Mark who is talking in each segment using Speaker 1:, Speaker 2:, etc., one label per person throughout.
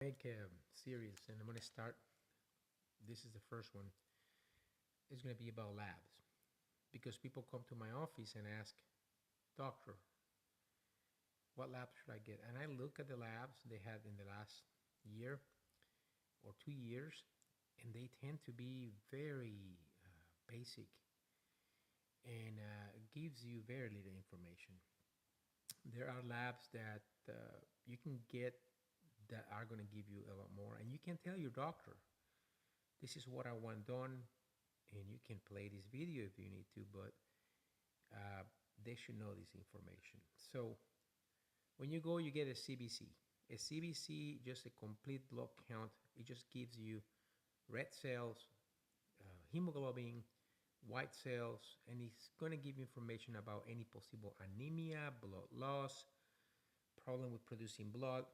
Speaker 1: make a series, and I'm going to start. This is the first one. It's going to be about labs because people come to my office and ask, Doctor, what labs should I get? And I look at the labs they had in the last year or 2 years, and they tend to be very basic and gives you very little information. There are labs that you can get that are going to give you a lot more, and you can tell your doctor, this is what I want done, and you can play this video if you need to, but uh, they should know this information. So when you go, you get a CBC. A CBC, just a complete blood count. It just gives you red cells, hemoglobin, white cells, and it's going to give you information about any possible anemia, blood loss, problem with producing blood.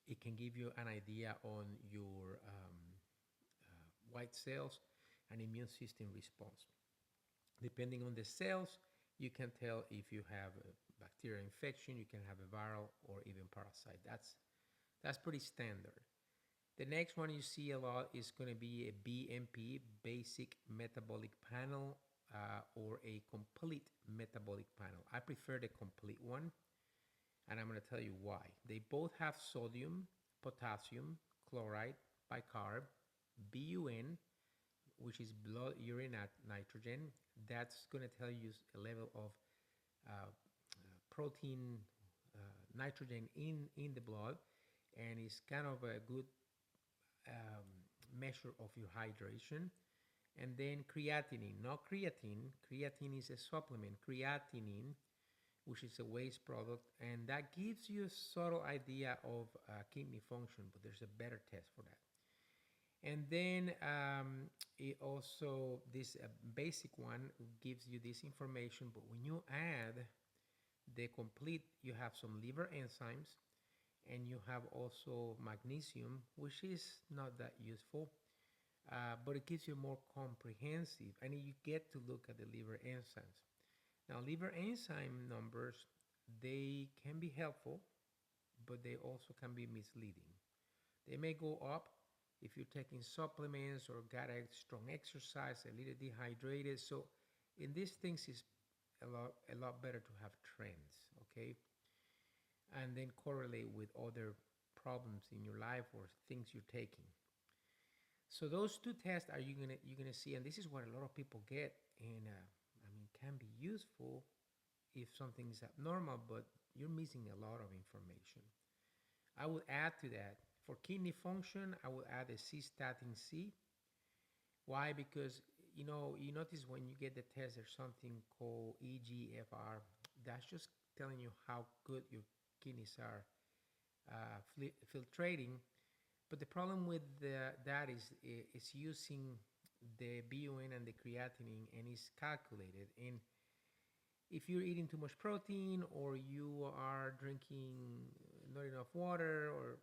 Speaker 1: It can give you an idea on your white cells and immune system response. Depending on the cells, you can tell if you have a bacterial infection, you can have a viral or even parasite. That's pretty standard. The next one you see a lot is going to be a BMP, basic metabolic panel, or a complete metabolic panel. I prefer the complete one, and I'm going to tell you why. They both have sodium, potassium, chloride, bicarb, BUN, which is blood urine nitrogen. That's going to tell you a level of protein, nitrogen in the blood, and it's kind of a good um, measure of your hydration. And then creatinine, not creatine. Creatine is a supplement. Creatinine, which is a waste product, and that gives you a subtle idea of kidney function, but there's a better test for that. And then it also, this basic one gives you this information, but when you add the complete, you have some liver enzymes, and you have also magnesium, which is not that useful, but it gives you more comprehensive, and you get to look at the liver enzymes. Now, liver enzyme numbers, they can be helpful, but they also can be misleading. They may go up if you're taking supplements or got a strong exercise, a little dehydrated. So in these things, it's a lot better to have trends, okay? And then correlate with other problems in your life or things you're taking. So those two tests are you're gonna see, and this is what a lot of people get, and I mean can be useful if something is abnormal, but you're missing a lot of information. I would add to that for kidney function, I would add a cystatin C. Why? Because you notice when you get the test, there's something called EGFR. That's just telling you how good your kidneys are filtrating. But the problem with that is it's using the BUN and the creatinine, and it's calculated. And if you're eating too much protein, or you are drinking not enough water, or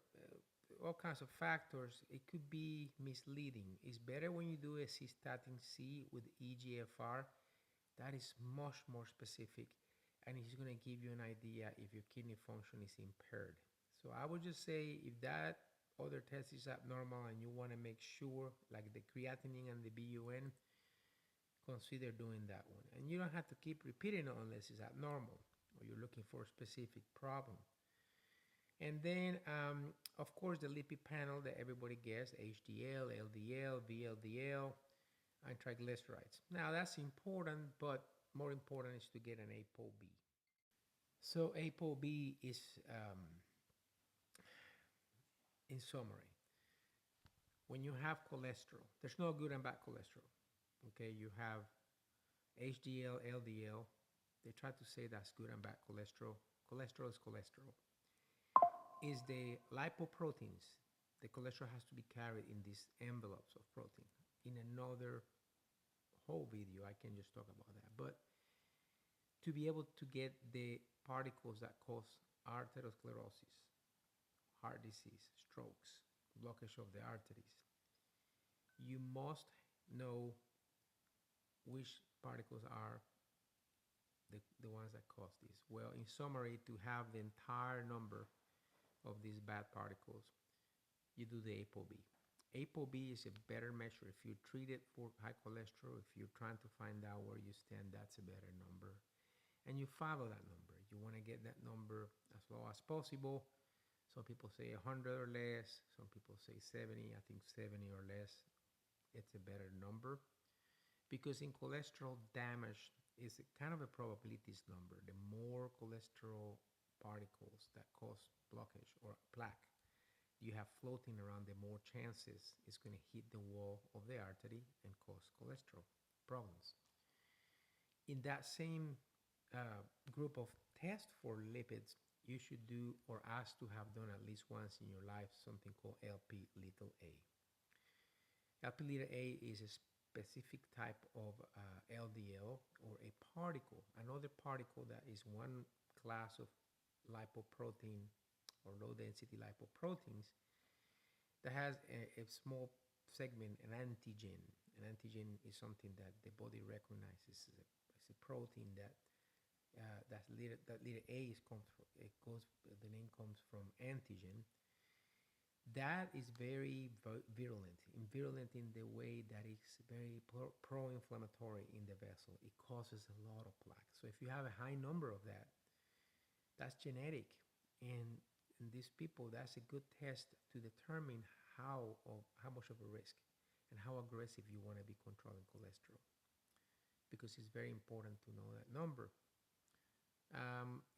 Speaker 1: all kinds of factors, it could be misleading. It's better when you do a cystatin C with EGFR. That is much more specific, and it's going to give you an idea if your kidney function is impaired. So I would just say, if that other test is abnormal and you want to make sure, like the creatinine and the BUN, consider doing that one. And you don't have to keep repeating it unless it's abnormal or you're looking for a specific problem. And then, of course, the lipid panel that everybody gets: HDL, LDL, VLDL, and triglycerides. Now, that's important, but more important is to get an ApoB. So ApoB is, in summary, when you have cholesterol, there's no good and bad cholesterol. Okay, you have HDL, LDL. They try to say that's good and bad cholesterol. Cholesterol is cholesterol. Is the lipoproteins. The cholesterol has to be carried in these envelopes of protein. In another whole video, I can just talk about that. But to be able to get the particles that cause arteriosclerosis, heart disease, strokes, blockage of the arteries, you must know which particles are the ones that cause this. Well, in summary, to have the entire number of these bad particles, you do the ApoB. ApoB is a better measure. If you treat it for high cholesterol, if you're trying to find out where you stand, that's a better number. And you follow that number. You want to get that number as low as possible. Some people say 100 or less. Some people say 70. I think 70 or less, it's a better number. Because in cholesterol damage is a kind of a probabilities number. The more cholesterol particles that cause blockage or plaque you have floating around, the more chances it's going to hit the wall of the artery and cause cholesterol problems. In that same group of tests for lipids, you should do or ask to have done at least once in your life something called LP little a. LP little a is a specific type of LDL or a particle, another particle that is one class of lipoprotein or low density lipoproteins that has a small segment, an antigen. An antigen is something that the body recognizes as a protein that that letter A is comes from, it goes, the name comes from antigen. That is very virulent in the way that it's very pro-inflammatory in the vessel. It causes a lot of plaque. So if you have a high number of that, that's genetic. And in these people, that's a good test to determine how much of a risk and how aggressive you want to be controlling cholesterol, because it's very important to know that number.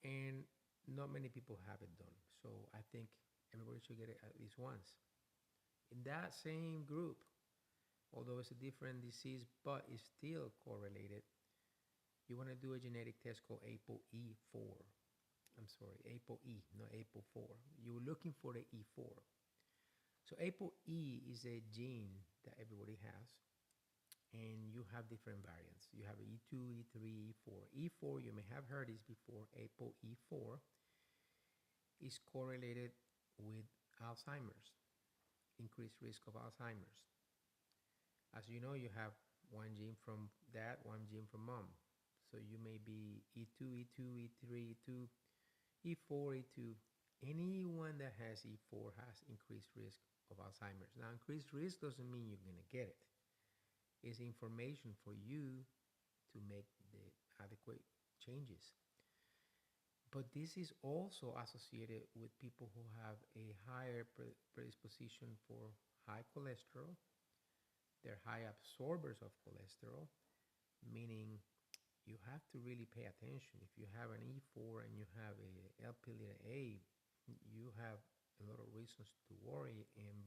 Speaker 1: And not many people have it done. So I think everybody should get it at least once. In that same group, although it's a different disease, but it's still correlated, you want to do a genetic test called ApoE4. I'm sorry, ApoE, not ApoE4. You're looking for the E4. So ApoE is a gene that everybody has, and you have different variants. You have E2, E3, E4. E4, you may have heard this before. ApoE4 is correlated with Alzheimer's, increased risk of Alzheimer's. As you know, you have one gene from dad, one gene from mom. So you may be E2, E2, E3, E2, E4, E2. Anyone that has E4 has increased risk of Alzheimer's. Now, increased risk doesn't mean you're going to get it. It's information for you to make the adequate changes. But this is also associated with people who have a higher predisposition for high cholesterol. They're high absorbers of cholesterol, meaning you have to really pay attention. If you have an E4 and you have a LP little a, you have a lot of reasons to worry and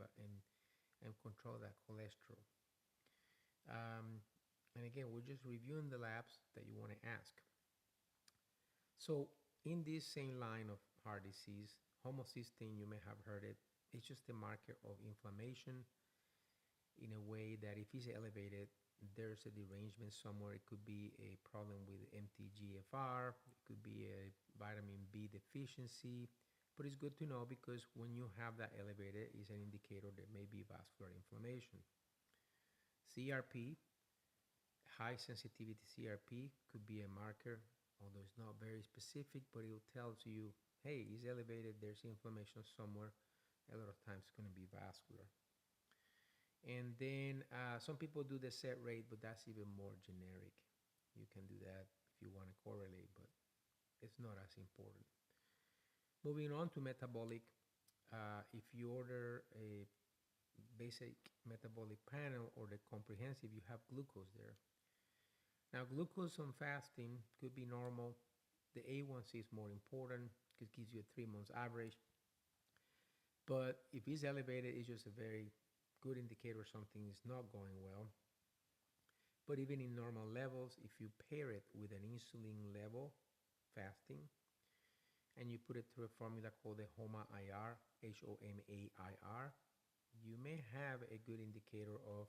Speaker 1: control that cholesterol. And again, we're just reviewing the labs that you want to ask. So in this same line of heart disease, homocysteine, you may have heard it, it's just a marker of inflammation in a way that if it's elevated, there's a derangement somewhere. It could be a problem with MTGFR, it could be a vitamin B deficiency, but it's good to know because when you have that elevated, it's an indicator there may be vascular inflammation. CRP, high sensitivity CRP could be a marker, although it's not very specific, but it tells you, hey, it's elevated, there's inflammation somewhere. A lot of times it's going to be vascular. And then some people do the set rate, but that's even more generic. You can do that if you want to correlate, but it's not as important. Moving on to metabolic, if you order a basic metabolic panel or the comprehensive, you have glucose there. Now, glucose on fasting could be normal. The A1C is more important because it gives you a 3 months average. But if it's elevated, it's just a very good indicator something is not going well. But even in normal levels, if you pair it with an insulin level fasting, and you put it through a formula called the HOMA-IR, HOMAIR, you may have a good indicator of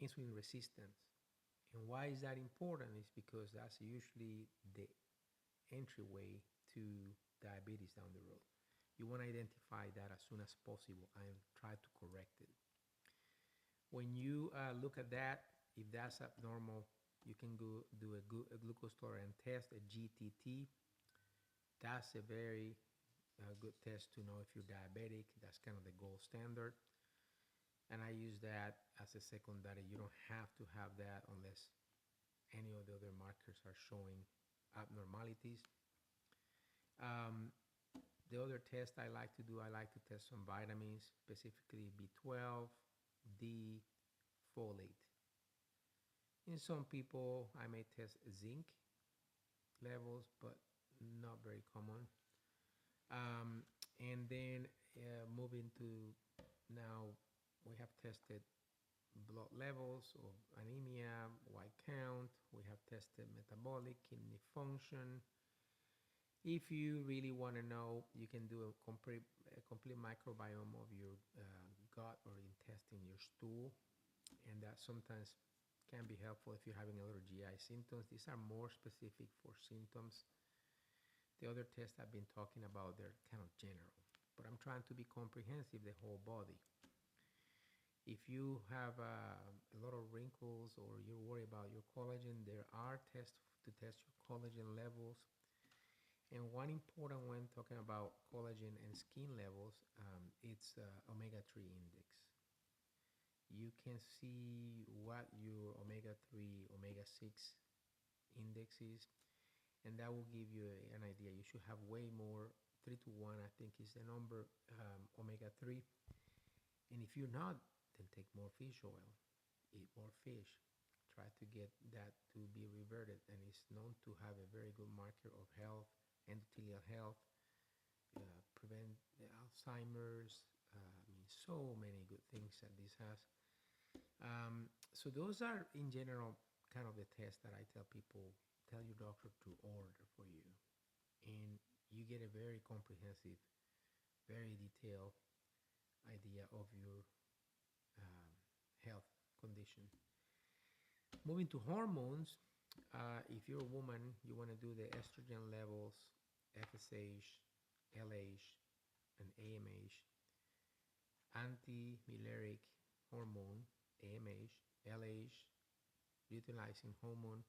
Speaker 1: insulin resistance. And why is that important? Is because that's usually the entryway to diabetes down the road. You want to identify that as soon as possible and try to correct it. When you look at that, if that's abnormal, you can go do a glucose tolerance test, a GTT. That's a very a good test to know if you're diabetic. That's kind of the gold standard. And I use that as a secondary. You don't have to have that unless any of the other markers are showing abnormalities. Um, the other test I like to do, I like to test some vitamins, specifically B12, D, folate. In some people, I may test zinc levels, but not very common. Um, and then moving to now, we have tested blood levels of anemia, white count. We have tested metabolic, kidney function. If you really want to know, you can do a complete microbiome of your gut or intestine, your stool, and that sometimes can be helpful if you're having a little GI symptoms. These are more specific for symptoms. The other tests I've been talking about, they're kind of general, but I'm trying to be comprehensive, the whole body. If you have a lot of wrinkles or you're worried about your collagen, there are tests to test your collagen levels. And one important when talking about collagen and skin levels, it's omega-3 index. You can see what your omega-3, omega-6 index is, and that will give you an idea. You should have way more, 3 to 1, I think is the number, omega-3. And if you're not, then take more fish oil, eat more fish. Try to get that to be reverted, and it's known to have a very good marker of health, endothelial health, prevent the Alzheimer's. I mean, so many good things that this has. So those are, in general, kind of the tests that I tell people, tell your doctor to order for you, and you get a very comprehensive, very detailed idea of your um, health condition. Moving to hormones, if you're a woman, you want to do the estrogen levels, FSH, LH, and AMH, anti-mulleric hormone, AMH, LH, luteinizing hormone,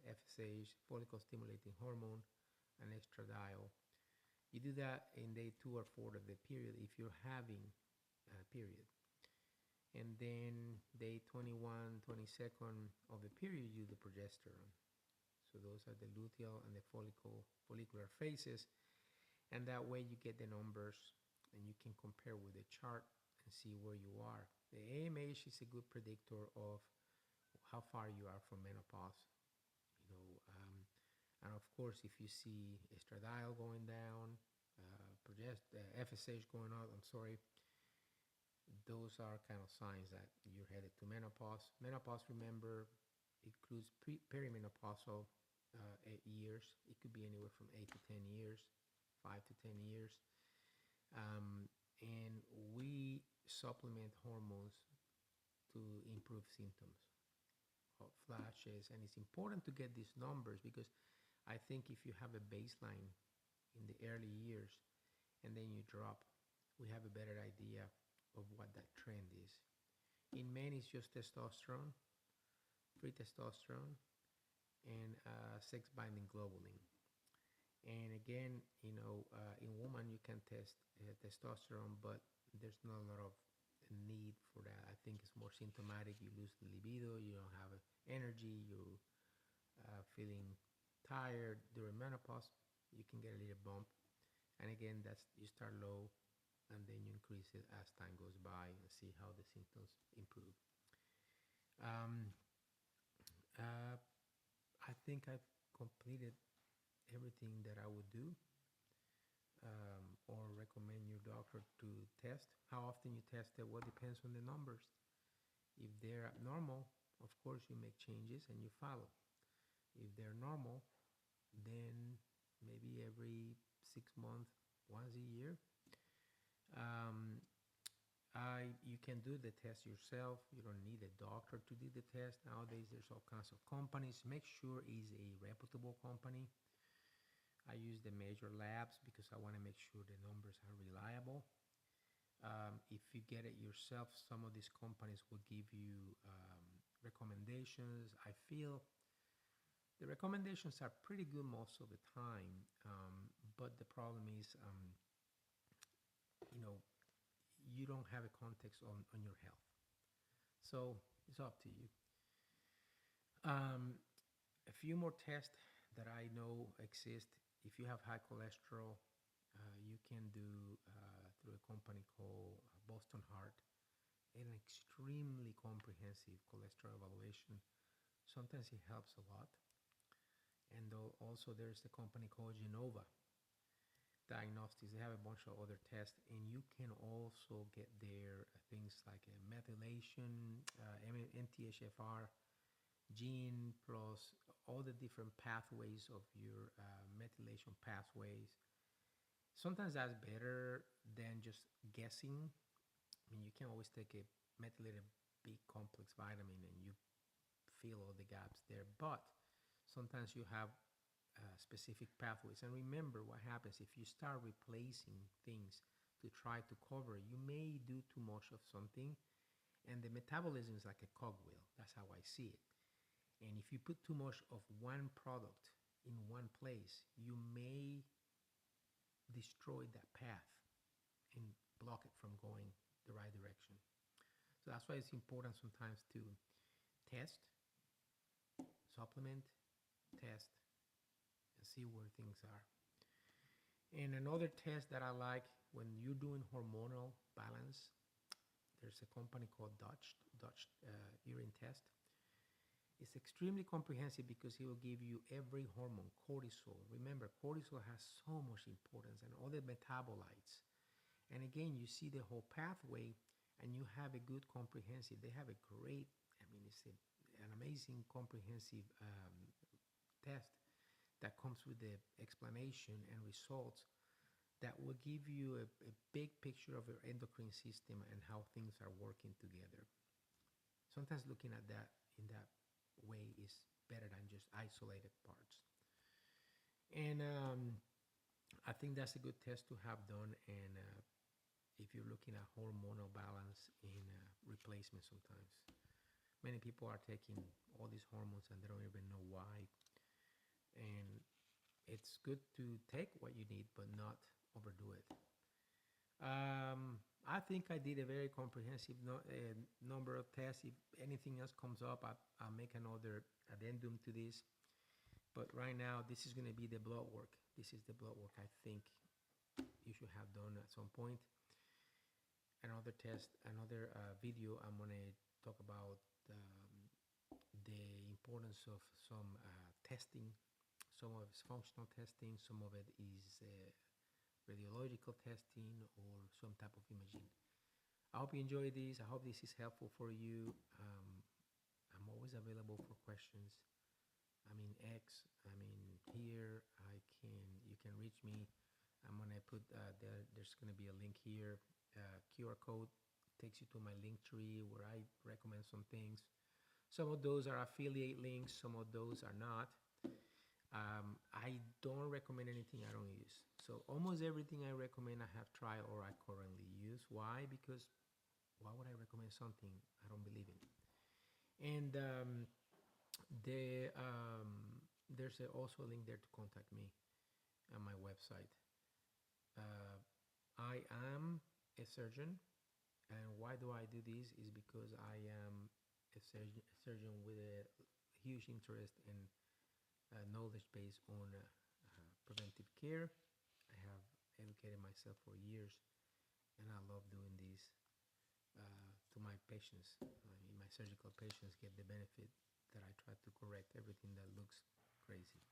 Speaker 1: FSH, follicle stimulating hormone, and estradiol. You do that in day 2 or 4 of the period if you're having a period. And then day 21, 22nd of the period, you do the progesterone. So those are the luteal and the follicular phases. And that way you get the numbers and you can compare with the chart and see where you are. The AMH is a good predictor of how far you are from menopause. You know, and of course, if you see estradiol going down, FSH going up, I'm sorry, those are kind of signs that you're headed to menopause. Menopause, remember, includes perimenopausal 8 years. It could be anywhere from 8 to 10 years, 5 to 10 years. And we supplement hormones to improve symptoms, hot flashes, and it's important to get these numbers because I think if you have a baseline in the early years and then you drop, we have a better idea of what that trend is. In men, it's just testosterone, free testosterone, and sex-binding globulin. And again, in woman, you can test testosterone, but there's not a lot of need for that. I think it's more symptomatic. You lose the libido, you don't have energy, you're feeling tired during menopause. You can get a little bump. And again, that's you start low and then you increase it as time goes by and see how the symptoms improve. Um, uh, I think I've completed everything that I would do or recommend your doctor to test. How often you test it, well, depends on the numbers. If they're abnormal, of course you make changes and you follow. If they're normal, then maybe every 6 months, once a year. Um, you can do the test yourself. You don't need a doctor to do the test. Nowadays, there's all kinds of companies. Make sure it's a reputable company. I use the major labs because I want to make sure the numbers are reliable. If you get it yourself, some of these companies will give you recommendations. I feel the recommendations are pretty good most of the time, but the problem is, you know, you don't have a context on your health. So it's up to you. Um, a few more tests that I know exist. If you have high cholesterol, you can do through a company called Boston Heart an extremely comprehensive cholesterol evaluation. Sometimes it helps a lot. And also there's the company called Genova Diagnostics. They have a bunch of other tests, and you can also get their things like a methylation, MTHFR gene, plus all the different pathways of your methylation pathways. Sometimes that's better than just guessing. I mean, you can always take a methylated B complex vitamin and you fill all the gaps there, but sometimes you have specific pathways. And remember what happens if you start replacing things to try to cover, you may do too much of something, and the metabolism is like a cogwheel. That's how I see it. And if you put too much of one product in one place, you may destroy that path and block it from going the right direction. So that's why it's important sometimes to test, supplement, test, and see where things are. And another test that I like when you're doing hormonal balance, there's a company called Dutch urine test. It's extremely comprehensive because it will give you every hormone, cortisol. Remember, cortisol has so much importance and all the metabolites. And again, you see the whole pathway and you have a good comprehensive. They have a great, I mean, it's an amazing comprehensive test that comes with the explanation and results that will give you a big picture of your endocrine system and how things are working together. Sometimes looking at that in that way is better than just isolated parts. And I think that's a good test to have done. And if you're looking at hormonal balance in replacement, sometimes many people are taking all these hormones and they don't even know why. And it's good to take what you need, but not overdo it. I think I did a very comprehensive number of tests. If anything else comes up, I'll make another addendum to this. But right now, this is going to be the blood work. This is the blood work I think you should have done at some point. Another test, another video, I'm going to talk about the importance of some testing. Some of it's functional testing, some of it is radiological testing or some type of imaging. I hope you enjoy this. I hope this is helpful for you. I'm always available for questions. I'm in X. I'm in here. You can reach me. I'm gonna put there's gonna be a link here. QR code takes you to my link tree where I recommend some things. Some of those are affiliate links. Some of those are not. I don't recommend anything I don't use. So almost everything I recommend I have tried or I currently use. Why? Because why would I recommend something I don't believe in? And there's also a link there to contact me on my website. I am a surgeon, and why do I do this? Is because I am a surgeon with a huge interest in knowledge based on preventive care. I have educated myself for years, and I love doing this to my patients. My surgical patients get the benefit that I try to correct everything that looks crazy.